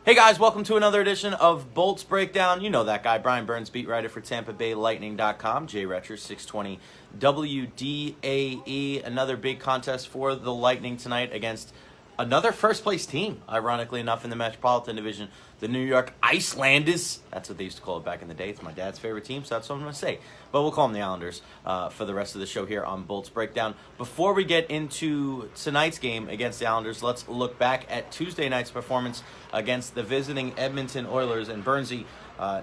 Hey guys, welcome to another edition of Bolts Breakdown. You know that guy, Brian Burns, beat writer for TampaBayLightning.com, Jay Recher, 620 WDAE. Another big contest for the Lightning tonight against another first-place team, ironically enough, in the Metropolitan Division, the New York Icelanders. That's what they used to call it back in the day. It's my dad's favorite team, so that's what I'm going to say. But we'll call them the Islanders for the rest of the show here on Bolts Breakdown. Before we get into tonight's game against the Islanders, let's look back at Tuesday night's performance against the visiting Edmonton Oilers. And Burnsy,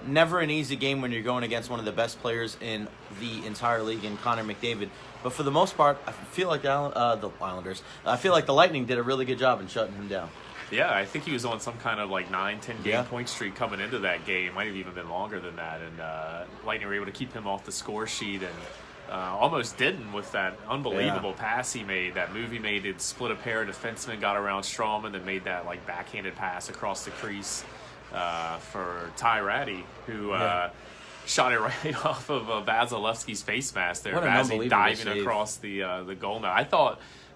never an easy game when you're going against one of the best players in the entire league in Connor McDavid. But for the most part, I feel like the Islanders, I feel like the Lightning did a really good job in shutting him down. Yeah, I think he was on some kind of 9-10 game point streak coming into that game. Might have even been longer than that. And Lightning were able to keep him off the score sheet and almost didn't with that unbelievable pass he made. That move he made, it split a pair of defensemen, got around Strawman, and made that backhanded pass across the crease for Ty Ratty, who shot it right off of Vasilevsky's face mask there. Vazzy diving across the goal net.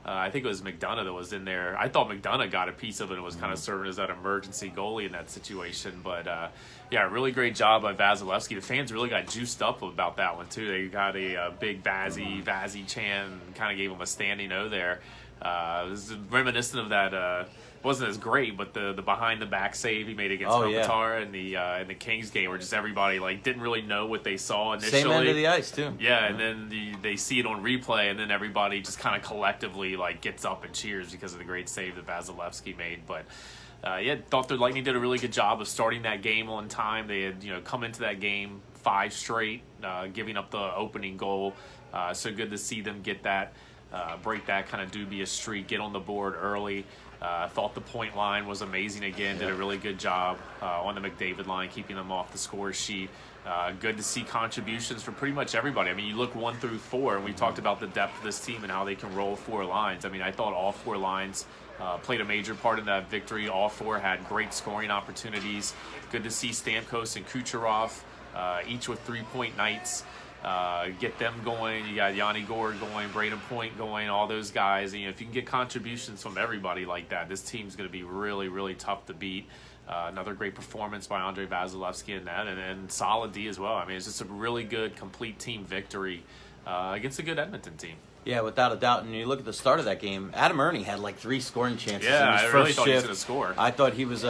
I think it was McDonough that was in there. I thought McDonough got a piece of it and was kind of serving as that emergency goalie in that situation. But, really great job by Vasilevsky. The fans really got juiced up about that one, too. They got a big Vazzy Chan, kind of gave him a standing O there. It was reminiscent of that wasn't as great, but the behind the back save he made against Kopitar in the Kings game, where just everybody didn't really know what they saw initially. Same end of the ice too. Yeah, and then they see it on replay, and then everybody just kind of collectively gets up and cheers because of the great save that Vasilevsky made. But thought the Lightning did a really good job of starting that game on time. They had come into that game 5 straight, giving up the opening goal. So good to see them get that. Break that kind of dubious streak, get on the board early. Thought the point line was amazing again. Did a really good job on the McDavid line, keeping them off the score sheet. Good to see contributions from pretty much everybody. I mean, you look 1 through 4, and we talked about the depth of this team and how they can roll 4 lines. I mean, I thought all 4 lines played a major part in that victory. All 4 had great scoring opportunities. Good to see Stamkos and Kucherov, each with 3-point nights. Get them going. You got Yanni Gourde going, Braden Point going, all those guys. And, if you can get contributions from everybody like that, this team's going to be really, really tough to beat. Another great performance by Andrei Vasilevsky in that, and solid D as well. I mean, it's just a really good, complete team victory against a good Edmonton team. Yeah, without a doubt. And you look at the start of that game, Adam Ernie had 3 scoring chances in his first really thought shift. he was going to score. I thought he was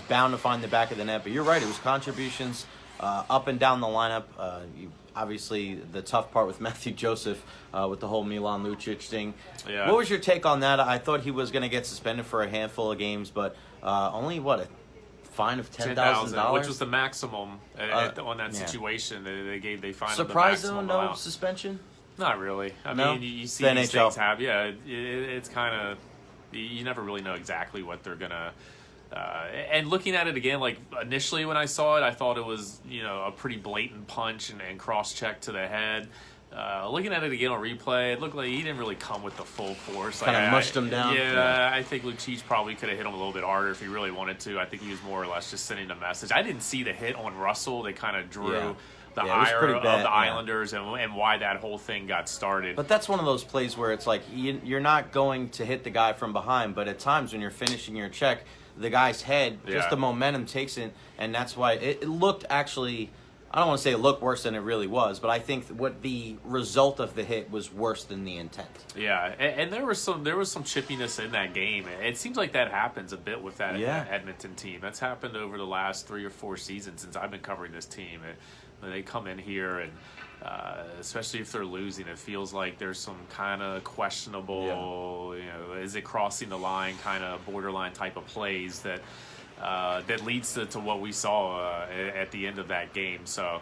bound to find the back of the net. But you're right, it was contributions up and down the lineup. Obviously, the tough part with Matthew Joseph with the whole Milan Lucic thing. Yeah. What was your take on that? I thought he was going to get suspended for a handful of games, but only, a fine of $10,000? Which was the maximum on that situation. They fined him the Surprised maximum though, no amount. Suspension? Not really. I No? mean, you see The these NHL. things happen. Yeah, it's kind of, you never really know exactly what they're going to. And looking at it again, initially when I saw it, I thought it was, a pretty blatant punch and cross-check to the head. Looking at it again on replay, it looked like he didn't really come with the full force. Kind of mushed him down? Yeah, I think Lucic probably could have hit him a little bit harder if he really wanted to. I think he was more or less just sending a message. I didn't see the hit on Russell. They kind of drew the ire of the Islanders and why that whole thing got started. But that's one of those plays where it's you're not going to hit the guy from behind, but at times when you're finishing your check, the guy's head, just the momentum takes it, and that's why it looked actually, I don't want to say it looked worse than it really was, but I think what the result of the hit was worse than the intent. Yeah, and there was some chippiness in that game. It seems like that happens a bit with that Edmonton team. That's happened over the last 3 or 4 seasons since I've been covering this team. When they come in here and especially if they're losing, it feels like there's some kind of questionable, is it crossing the line, kind of borderline type of plays that leads to what we saw at the end of that game. So,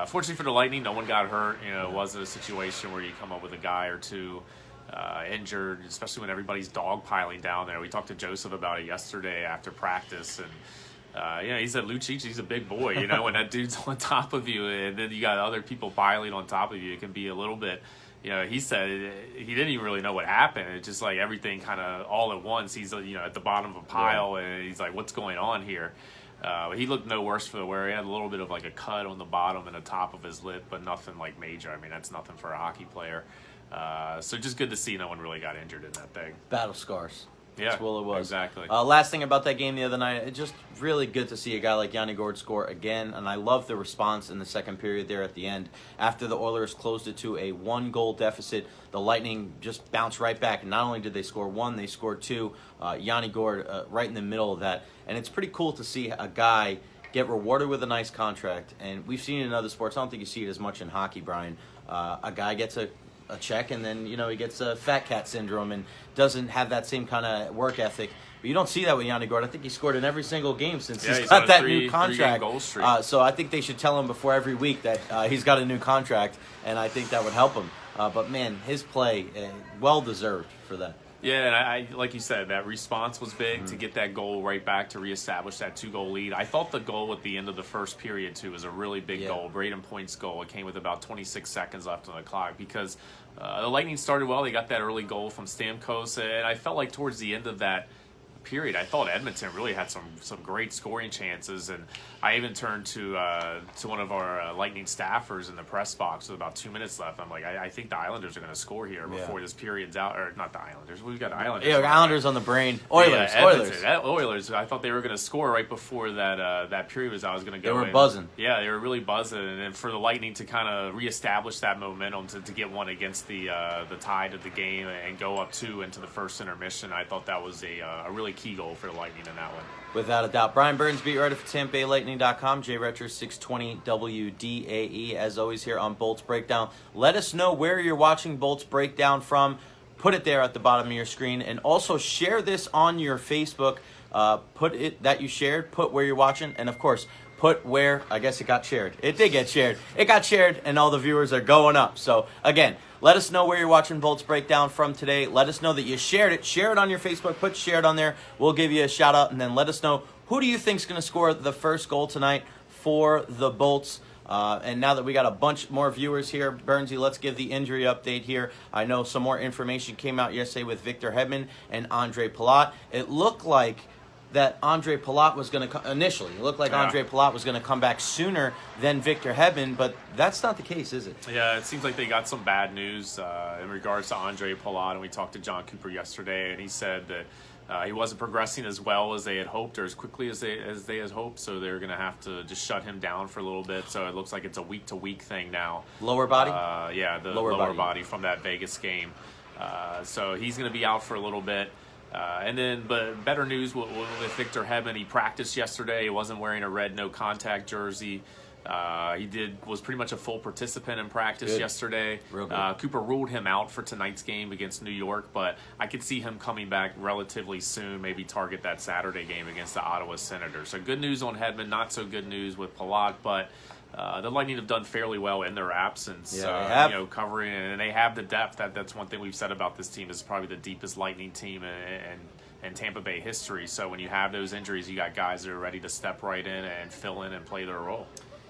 fortunately for the Lightning, no one got hurt. It wasn't a situation where you come up with a guy or two injured, especially when everybody's dogpiling down there. We talked to Joseph about it yesterday after practice, and he said Lucic, he's a big boy, when that dude's on top of you and then you got other people piling on top of you, it can be a little bit, he said he didn't even really know what happened. It's just everything kind of all at once. He's, at the bottom of a pile and he's like, what's going on here? He looked no worse for the wear. He had a little bit of a cut on the bottom and the top of his lip, but nothing major. I mean, that's nothing for a hockey player. So just good to see no one really got injured in that thing. Battle scars. Yeah, That's all it was. exactly. Last thing about that game the other night, it's just really good to see a guy like Yanni Gourde score again, and I love the response in the second period there at the end. After the Oilers closed it to a 1-goal deficit, the Lightning just bounced right back, and not only did they score one, they scored two. Yanni Gourde right in the middle of that, and it's pretty cool to see a guy get rewarded with a nice contract, and we've seen it in other sports. I don't think you see it as much in hockey, Brian. A guy gets a check, and then he gets a fat cat syndrome and doesn't have that same kind of work ethic. But you don't see that with Yanni Gourde. I think he scored in every single game since he's got that new contract. Goal streak. So I think they should tell him before every week that he's got a new contract, and I think that would help him. But man, his play, well deserved for that. Yeah, and I like you said, that response was big to get that goal right back to reestablish that 2-goal lead. I thought the goal at the end of the first period, too, was a really big goal. Braden Point's goal. It came with about 26 seconds left on the clock because the Lightning started well. They got that early goal from Stamkos, and I felt like towards the end of that period, I thought Edmonton really had some great scoring chances, and I even turned to one of our Lightning staffers in the press box with about 2 minutes left. I'm like, I think the Islanders are going to score here before this period's out, or not the Islanders. We've got Islanders. Yeah, Islanders on the brain. Oilers. Oilers. I thought they were going to score right before that period was out. I was going to go. They were buzzing. Yeah, they were really buzzing, and then for the Lightning to kind of reestablish that momentum to get one against the tide of the game and go up 2 into the first intermission, I thought that was a really key goal for the Lightning in that one. Without a doubt. Brian Burns, beat writer for TampaBayLightning.com. Jay Recher, 620 WDAE. As always here on Bolts Breakdown. Let us know where you're watching Bolts Breakdown from. Put it there at the bottom of your screen. And also share this on your Facebook. Put it that you shared. Put where you're watching. And, of course, put where, I guess it got shared. It did get shared. It got shared, and all the viewers are going up. So, again, let us know where you're watching Bolts Breakdown from today. Let us know that you shared it. Share it on your Facebook. Put share it on there. We'll give you a shout-out, and then let us know who do you think is going to score the first goal tonight for the Bolts. And now that we got a bunch more viewers here, Burnsy, let's give the injury update here. I know some more information came out yesterday with Victor Hedman and Andre Palat. It looked like that Andre Palat was going to initially. It looked like Andre Palat was going to come back sooner than Victor Hedman, but that's not the case, is it? Yeah, it seems like they got some bad news in regards to Andre Palat, and we talked to John Cooper yesterday, and he said that he wasn't progressing as well as they had hoped or as quickly as they had hoped, so they're going to have to just shut him down for a little bit. So it looks like it's a week-to-week thing now. Lower body? Yeah, the lower body from that Vegas game. So he's going to be out for a little bit. But better news with Victor Hedman. He practiced yesterday. He wasn't wearing a red no contact jersey. Was pretty much a full participant in practice yesterday. Real good. Cooper ruled him out for tonight's game against New York, but I could see him coming back relatively soon, maybe target that Saturday game against the Ottawa Senators. So good news on Hedman, not so good news with Palat, but the Lightning have done fairly well in their absence. Yeah, they have. Covering, and they have the depth. That's one thing we've said about this team. Is probably the deepest Lightning team in Tampa Bay history. So when you have those injuries, you got guys that are ready to step right in and fill in and play their role.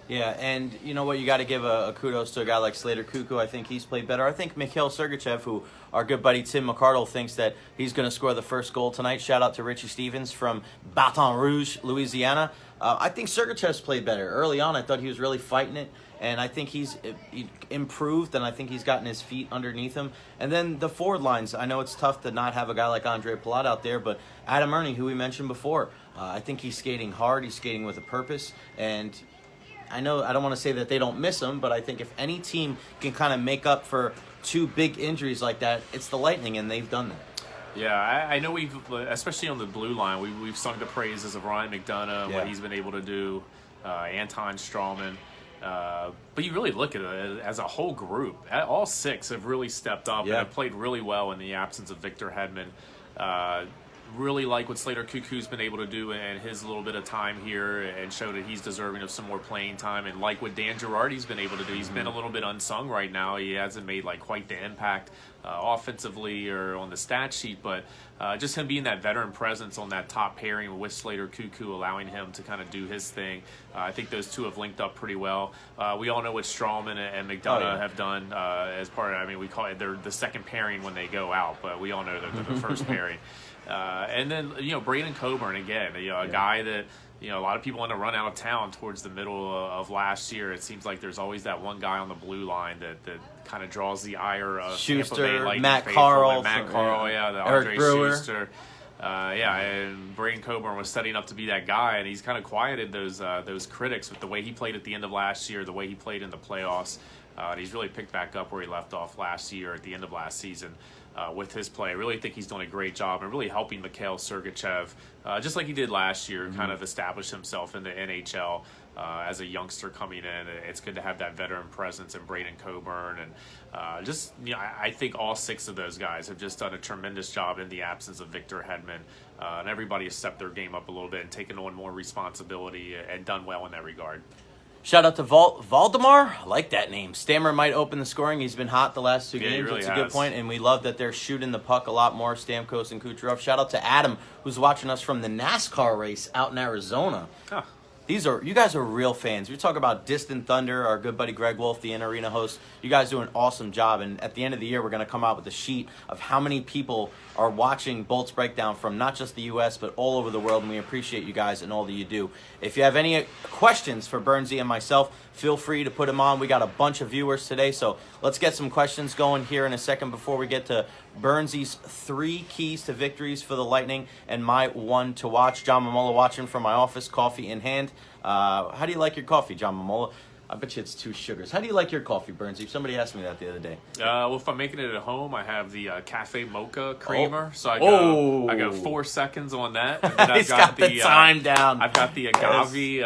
Yeah, and you know what? You got to give a kudos to a guy like Slater Cuckoo. I think he's played better. I think Mikhail Sergachev, who our good buddy Tim McCardle thinks that he's going to score the first goal tonight. Shout out to Richie Stevens from Baton Rouge, Louisiana. I think Sergachev's played better. Early on, I thought he was really fighting it, and I think he's improved, and I think he's gotten his feet underneath him. And then the forward lines, I know it's tough to not have a guy like Andre Palat out there, but Adam Ernie, who we mentioned before, I think he's skating hard. He's skating with a purpose, and I know I don't want to say that they don't miss him, but I think if any team can kind of make up for two big injuries like that, it's the Lightning, and they've done that. Yeah, I know we've, especially on the blue line, we've sung the praises of Ryan McDonough and what he's been able to do, Anton Strawman. But you really look at it as a whole group. All six have really stepped up and have played really well in the absence of Victor Hedman. Really like what Slater Cuckoo's been able to do in his little bit of time here and show that he's deserving of some more playing time, and like what Dan Girardi's been able to do. He's been a little bit unsung right now. He hasn't made quite the impact offensively or on the stat sheet, but just him being that veteran presence on that top pairing with Slater Cuckoo, allowing him to kind of do his thing. I think those two have linked up pretty well. We all know what Strawman and McDonough have done as part of, we call it they're the second pairing when they go out, but we all know they're the first pairing. And then, Braden Coburn, again, a guy that, a lot of people want to run out of town towards the middle of last year. It seems like there's always that one guy on the blue line that kind of draws the ire of Schuster, Tampa Bay Lightning Matt faithful, Carl, the Andre Brewer. Schuster. And Brayden Coburn was setting up to be that guy, and he's kind of quieted those critics with the way he played at the end of last year, the way he played in the playoffs. And he's really picked back up where he left off last year at the end of last season with his play. I really think he's doing a great job and really helping Mikhail Sergachev, just like he did last year, kind of establish himself in the NHL. As a youngster coming in, it's good to have that veteran presence in Brayden Coburn, and I think all 6 of those guys have just done a tremendous job in the absence of Victor Hedman, and everybody has stepped their game up a little bit and taken on more responsibility and done well in that regard. Shout out to Valdemar. I like that name. Stammer might open the scoring. He's been hot the last 2 games. Really That's a good point, and we love that they're shooting the puck a lot more, Stamkos and Kucherov. Shout out to Adam, who's watching us from the NASCAR race out in Arizona. Huh. You guys are real fans. We talk about Distant Thunder, our good buddy Greg Wolf, the in-arena host. You guys do an awesome job, and at the end of the year, we're going to come out with a sheet of how many people are watching Bolts Breakdown from not just the U.S., but all over the world, and we appreciate you guys and all that you do. If you have any questions for Bernsey and myself, feel free to put them on. We got a bunch of viewers today, so let's get some questions going here in a second before we get to Bernsey's 3 keys to victories for the Lightning and my 1 to watch. John Momola watching from my office, coffee in hand. How do you like your coffee, John Momola? I bet you it's 2 sugars. How do you like your coffee, Bernsey? Somebody asked me that the other day. Well, if I'm making it at home, I have the cafe mocha creamer. So I go 4 seconds on that. And then He's got the time down. I've got the agave.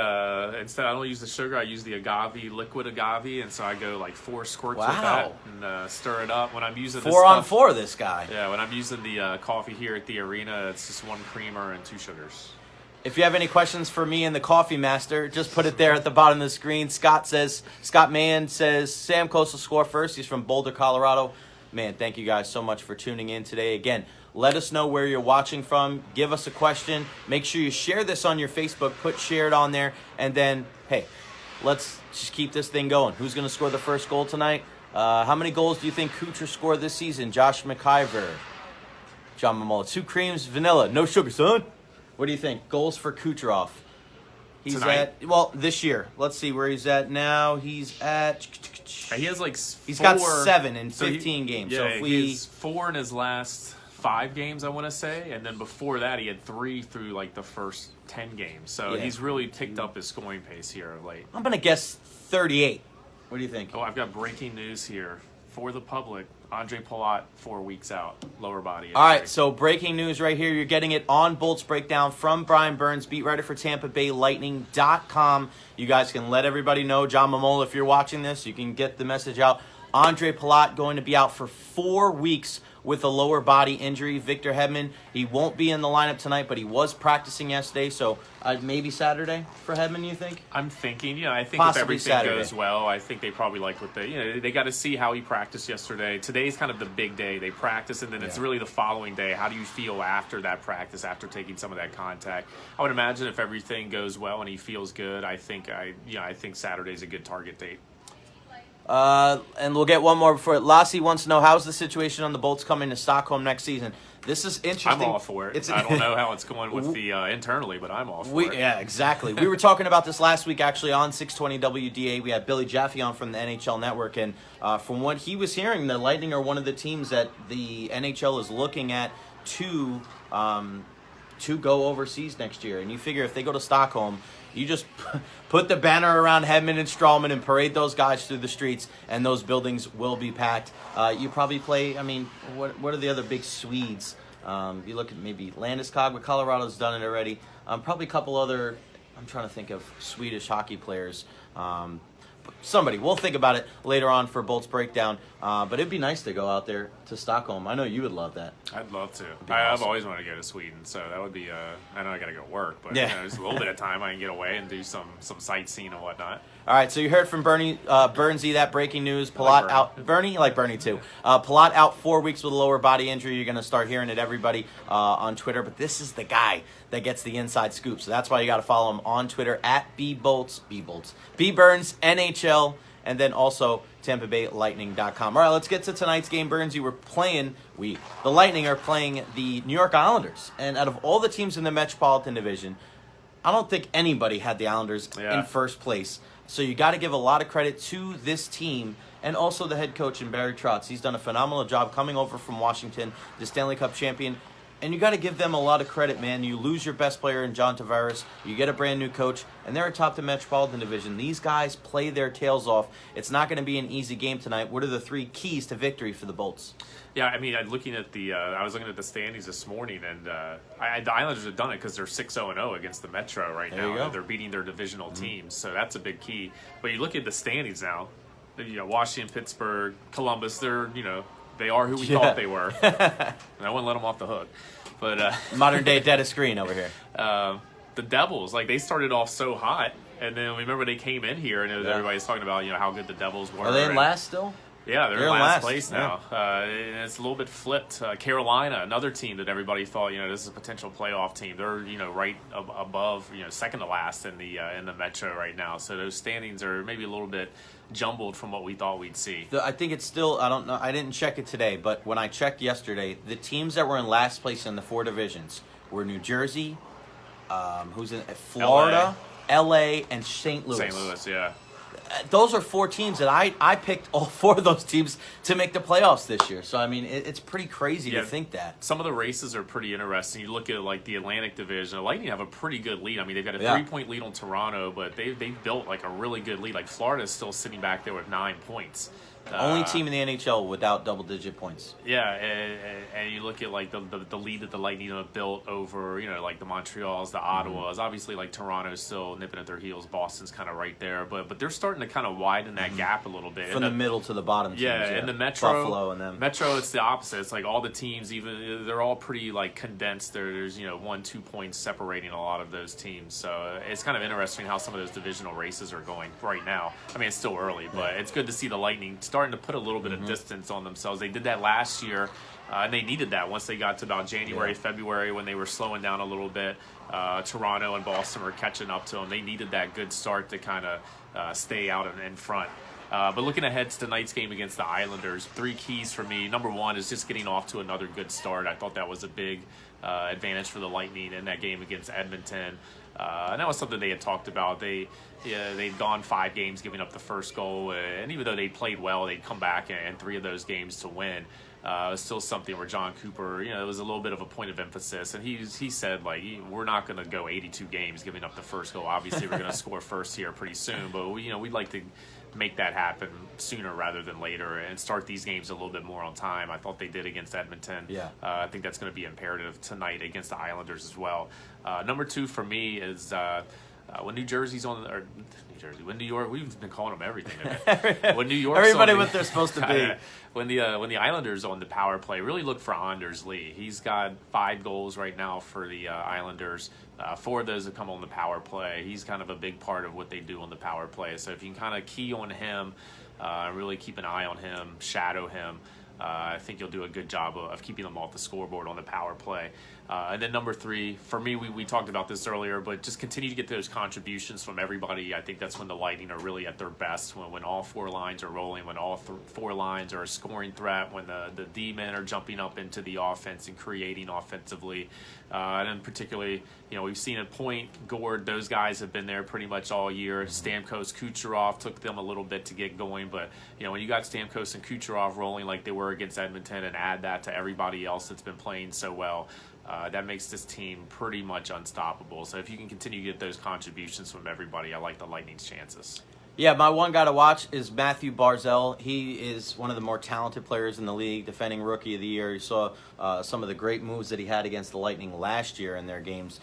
Instead, I don't use the sugar. I use the agave, liquid agave. And so I go like 4 squirts with that and stir it up. When I'm using 4 on 4, this guy. Yeah, when I'm using the coffee here at the arena, it's just 1 creamer and 2 sugars. If you have any questions for me and the Coffee Master, just put it there at the bottom of the screen. Scott Mann says, Sam Coastal score first. He's from Boulder, Colorado. Man, thank you guys so much for tuning in today. Again, let us know where you're watching from. Give us a question. Make sure you share this on your Facebook. Put shared on there. And then, hey, let's just keep this thing going. Who's going to score the first goal tonight? How many goals do you think Kucher scored this season? Josh McIver. John Momola. 2 creams, vanilla. No sugar, son. What do you think? Goals for Kucherov. He's tonight? This year. Let's see where he's at now. He's at... He has like He's 4, got 7 in 15 games. Yeah, so if he's 4 in his last 5 games, I want to say. And then before that, he had 3 through like the first 10 games. So he's really picked up his scoring pace here of late. I'm going to guess 38. What do you think? Oh, I've got breaking news here for the public. Andre Palat, 4 weeks out, lower body injury. All right, so breaking news right here. You're getting it on Bolts Breakdown from Brian Burns, beat writer for TampaBayLightning.com. You guys can let everybody know. John Momola, if you're watching this, you can get the message out. Andre Palat going to be out for 4 weeks with a lower body injury. Victor Hedman, he won't be in the lineup tonight, but he was practicing yesterday, so maybe Saturday for Hedman, you think? I'm thinking, I think Possibly if everything Saturday goes well, I think they probably like what they got to see how he practiced yesterday. Today's kind of the big day. They practice, and then it's really the following day. How do you feel after that practice, after taking some of that contact? I would imagine if everything goes well and he feels good, I think Saturday's a good target date. And we'll get one more before it. Lassie wants to know, how's the situation on the Bolts coming to Stockholm next season? This is interesting. I'm all for it. I don't know how it's going with the internally, but I'm all for it. Yeah, exactly. We were talking about this last week, actually, on 620 WDA. We had Billy Jaffe on from the NHL Network, and from what he was hearing, the Lightning are one of the teams that the NHL is looking at to go overseas next year. And you figure if they go to Stockholm, you just put the banner around Hedman and Strawman and parade those guys through the streets, and those buildings will be packed. You probably play, what are the other big Swedes? You look at maybe Landeskog, but Colorado's done it already. Probably a couple other, I'm trying to think of Swedish hockey players. Somebody. We'll think about it later on for Bolts Breakdown. But it'd be nice to go out there to Stockholm. I know you would love that. I'd love to. Awesome. I've always wanted to go to Sweden, so that would be. I know I got to go to work, but just a little bit of time I can get away and do some sightseeing and whatnot. All right, so you heard from Bernsey, that breaking news. Palat out. Bernie, you like Bernie too. Palat out 4 weeks with a lower body injury. You're going to start hearing it, everybody, on Twitter. But this is the guy that gets the inside scoop. So that's why you got to follow him on Twitter at bburns NHL, and then also TampaBayLightning.com. All right, let's get to tonight's game, Burns. The Lightning are playing the New York Islanders. And out of all the teams in the Metropolitan Division, I don't think anybody had the Islanders in first place. So you got to give a lot of credit to this team and also the head coach in Barry Trotz. He's done a phenomenal job coming over from Washington, the Stanley Cup champion. And you got to give them a lot of credit, man. You lose your best player in John Tavares. You get a brand new coach, and they're atop the Metropolitan Division. These guys play their tails off. It's not going to be an easy game tonight. What are the 3 keys to victory for the Bolts? Yeah, I mean, I was looking at the standings this morning, and the Islanders have done it because they're 6-0-0 against the Metro right There you now. go. They're beating their divisional teams, so that's a big key. But you look at the standings now. Washington, Pittsburgh, Columbus. They are who we thought they were. And I wouldn't let them off the hook. But Modern day dead of screen over here. The Devils, they started off so hot, and then remember they came in here, and everybody's talking about how good the Devils were. Are they in last still? Yeah, they're in last place now. Yeah. And it's a little bit flipped. Carolina, another team that everybody thought, this is a potential playoff team. They're, right above, second to last in the Metro right now. So those standings are maybe a little bit jumbled from what we thought we'd see. I think it's still, I don't know, I didn't check it today, but when I checked yesterday, the teams that were in last place in the 4 divisions were New Jersey, Florida, LA, and St. Louis. St. Louis, yeah. Those are 4 teams that I picked all 4 of those teams to make the playoffs this year. So, I mean, it's pretty crazy to think that. Some of the races are pretty interesting. You look at, the Atlantic Division. The Lightning have a pretty good lead. I mean, they've got a 3-point lead on Toronto, but they've built, a really good lead. Florida's still sitting back there with 9 points. Only team in the NHL without double-digit points. Yeah, and you look at the lead that the Lightning have built over the Montreals, the Ottawas. Obviously, Toronto's still nipping at their heels. Boston's kind of right there, but they're starting to kind of widen that gap a little bit From the middle to the bottom. Teams, and the Metro, Buffalo, and them. Metro, it's the opposite. It's all the teams, even they're all pretty condensed. There's 1-2 points separating a lot of those teams. So it's kind of interesting how some of those divisional races are going right now. I mean, it's still early, but it's good to see the Lightning starting to put a little bit of distance on themselves. They did that last year, and they needed that once they got to about January, February, when they were slowing down a little bit. Toronto and Boston were catching up to them. They needed that good start to kind of stay out in front. But looking ahead to tonight's game against the Islanders, 3 keys for me. Number 1 is just getting off to another good start. I thought that was a big advantage for the Lightning in that game against Edmonton. And that was something they had talked about. They'd gone 5 games giving up the first goal, and even though they played well, they'd come back and 3 of those games to win. It was still something where John Cooper, it was a little bit of a point of emphasis, and he said, we're not going to go 82 games giving up the first goal. Obviously, we're going to score first here pretty soon, but we'd like to make that happen sooner rather than later and start these games a little bit more on time. I thought they did against Edmonton. Yeah. I think that's going to be imperative tonight against the Islanders as well. Number 2 for me is when New Jersey's on, or New Jersey, when New York, we've been calling them everything. When New York's everybody on what they're supposed to be. When the Islanders on the power play, really look for Anders Lee. He's got 5 goals right now for the Islanders. 4 of those have come on the power play. He's kind of a big part of what they do on the power play. So if you can kind of key on him, really keep an eye on him, shadow him, I think you'll do a good job of keeping them off the scoreboard on the power play. And then number 3, for me, we talked about this earlier, but just continue to get those contributions from everybody. I think that's when the Lightning are really at their best, when all 4 lines are rolling, when all 4 lines are a scoring threat, when the D-men are jumping up into the offense and creating offensively. And then particularly, we've seen at Point, Gord, those guys have been there pretty much all year. Stamkos, Kucherov took them a little bit to get going, but when you got Stamkos and Kucherov rolling like they were against Edmonton, and add that to everybody else that's been playing so well, that makes this team pretty much unstoppable. So if you can continue to get those contributions from everybody, I like the Lightning's chances. Yeah, my one guy to watch is Matthew Barzal. He is one of the more talented players in the league, defending Rookie of the Year. You saw some of the great moves that he had against the Lightning last year in their games.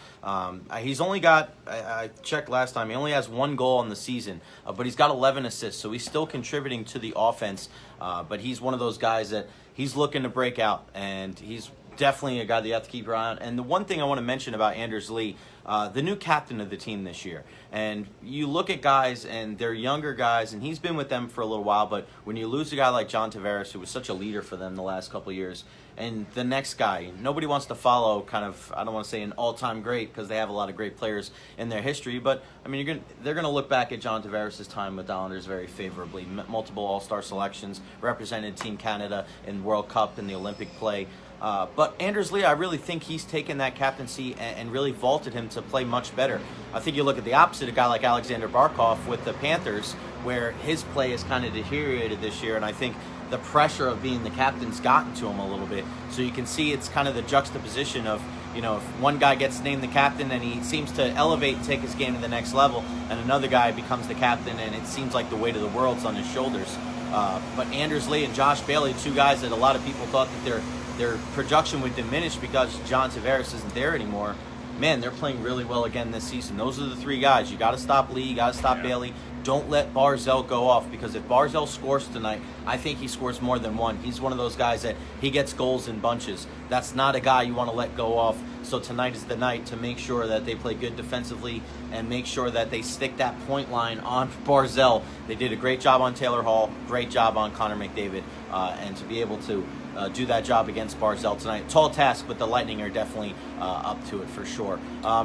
He's only got, I checked last time, he only has 1 goal in the season, but he's got 11 assists, so he's still contributing to the offense. But he's one of those guys that he's looking to break out, and he's definitely a guy that you have to keep your eye on. And the one thing I want to mention about Anders Lee, the new captain of the team this year. And you look at guys, and they're younger guys, and he's been with them for a little while, but when you lose a guy like John Tavares, who was such a leader for them the last couple of years, and the next guy, nobody wants to follow kind of, I don't want to say an all-time great, because they have a lot of great players in their history, but, I mean, they're going to look back at John Tavares' time with the Islanders very favorably. Multiple All-Star selections, represented Team Canada in World Cup and the Olympic play. But Anders Lee, I really think he's taken that captaincy and really vaulted him to play much better. I think you look at the opposite, a guy like Alexander Barkov with the Panthers, where his play has kind of deteriorated this year, and I think the pressure of being the captain's gotten to him a little bit. So you can see it's kind of the juxtaposition of, you know, if one guy gets named the captain and he seems to elevate and take his game to the next level, and another guy becomes the captain and it seems like the weight of the world's on his shoulders. But Anders Lee and Josh Bailey, two guys that a lot of people thought that their production would diminish because John Tavares isn't there anymore. Man, they're playing really well again this season. Those are the three guys. You got to stop Lee. You got to stop Bailey. Don't let Barzell go off, because if Barzell scores tonight, I think he scores more than one. He's one of those guys that he gets goals in bunches. That's not a guy you want to let go off. So tonight is the night to make sure that they play good defensively and make sure that they stick that point line on Barzell. They did a great job on Taylor Hall, great job on Connor McDavid, and to be able to do that job against Barzell tonight. Tall task, but the Lightning are definitely up to it for sure.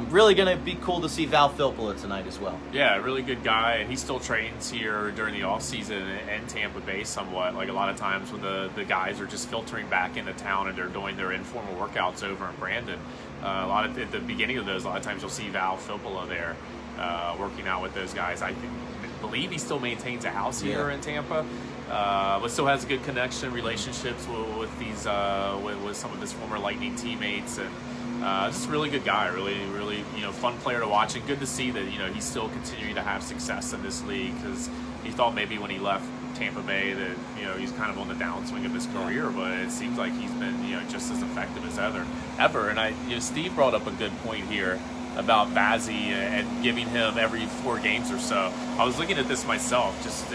Really going to be cool to see Val Filppula tonight as well. Yeah, really good guy, and he still trains here during the offseason in Tampa Bay somewhat. Like a lot of times when the guys are just filtering back into town and they're doing their informal workouts over in Brandon, at the beginning of those, a lot of times you'll see Val Filppula there working out with those guys. I believe he still maintains a house here in Tampa. But still has a good connection, relationships with these with some of his former Lightning teammates, and just a really good guy, really fun player to watch, and good to see that he's still continuing to have success in this league, because he thought maybe when he left Tampa Bay that he's kind of on the downswing of his career, but it seems like he's been just as effective as ever. And Steve brought up a good point here about Vazzy and giving him every 4 games or so. I was looking at this myself. Just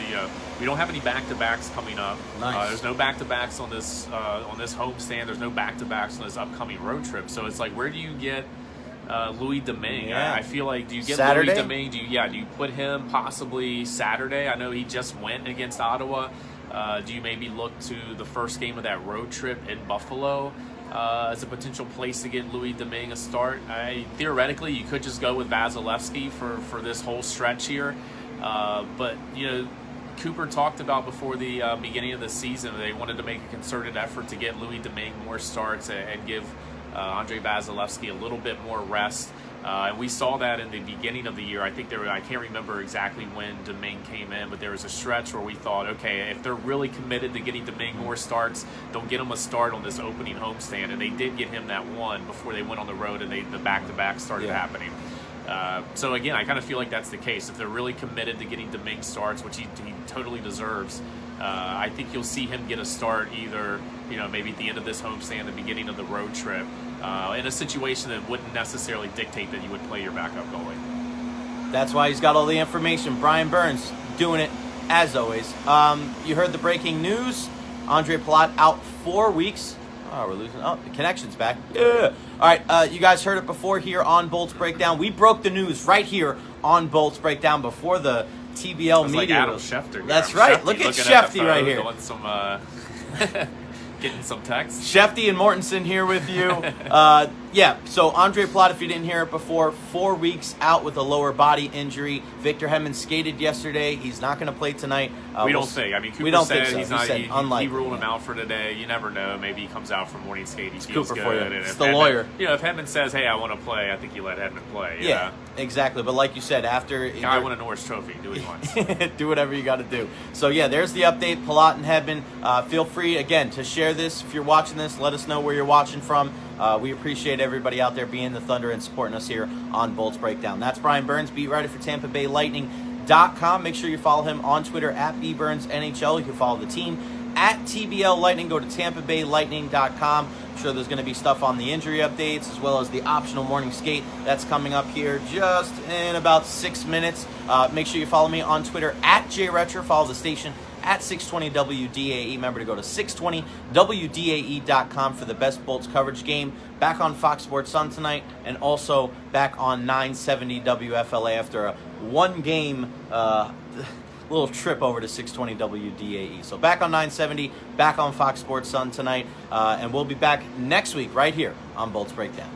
we don't have any back-to-backs coming up. Nice. There's no back-to-backs on this homestand. There's no back-to-backs on this upcoming road trip. So it's like, where do you get Louis Domingue? Yeah. I feel like, do you get Saturday? Louis Domingue? Do you put him possibly Saturday? I know he just went against Ottawa. Do you maybe look to the first game of that road trip in Buffalo as a potential place to get Louis Domingue a start? Theoretically, you could just go with Vasilevsky for this whole stretch here. But Cooper talked about before the beginning of the season, they wanted to make a concerted effort to get Louis Domingue more starts and give Andrei Vasilevsky a little bit more rest. And we saw that in the beginning of the year. I think I can't remember exactly when Domingue came in, but there was a stretch where we thought, okay, if they're really committed to getting Domingue more starts, they'll get him a start on this opening homestand. And they did get him that one before they went on the road and the back-to-back started happening. So again, I kind of feel like that's the case. If they're really committed to getting Domingue starts, which he totally deserves, I think you'll see him get a start either, maybe at the end of this homestand, the beginning of the road trip, in a situation that wouldn't necessarily dictate that you would play your backup goalie. That's why he's got all the information. Bryan Burns doing it as always. You heard the breaking news. Andre Palat out 4 weeks. Oh, we're losing. Oh, the connection's back. Yeah. All right, you guys heard it before here on Bolts Breakdown. We broke the news right here on Bolts Breakdown before the TBL media. Like Adam Schefter. That's right. Look at Shefty right here. Doing some, getting some texts. Shefty and Mortensen here with you. So Andre Palat, if you didn't hear it before, 4 weeks out with a lower body injury. Victor Hedman skated yesterday. He's not going to play tonight. We don't think. I mean, Cooper we don't said think so. he's not. He ruled him out for today. You never know. Maybe he comes out for morning skate. He feels Cooper good. for you. And It's if the Hedman, lawyer. If Hedman says, "Hey, I want to play," I think you let Hedman play. Yeah, exactly. But like you said, after guy won a Norris Trophy. Do what he wants. do whatever you got to do. So yeah, there's the update. Palat and Hedman. Feel free again to share this if you're watching this. Let us know where you're watching from. We appreciate everybody out there being the Thunder and supporting us here on Bolts Breakdown. That's Bryan Burns, beat writer for Tampa Bay Lightning.com. Make sure you follow him on Twitter at BBurnsNHL. You can follow the team at TBL Lightning. Go to TampaBayLightning.com. I'm sure there's going to be stuff on the injury updates as well as the optional morning skate that's coming up here just in about 6 minutes. Make sure you follow me on Twitter at Recher. Follow the station at 620 WDAE. Remember to go to 620WDAE.com for the best Bolts coverage. Game back on Fox Sports Sun tonight, and also back on 970 WFLA after a one-game little trip over to 620 WDAE. So back on 970, back on Fox Sports Sun tonight, and we'll be back next week right here on Bolts Breakdown.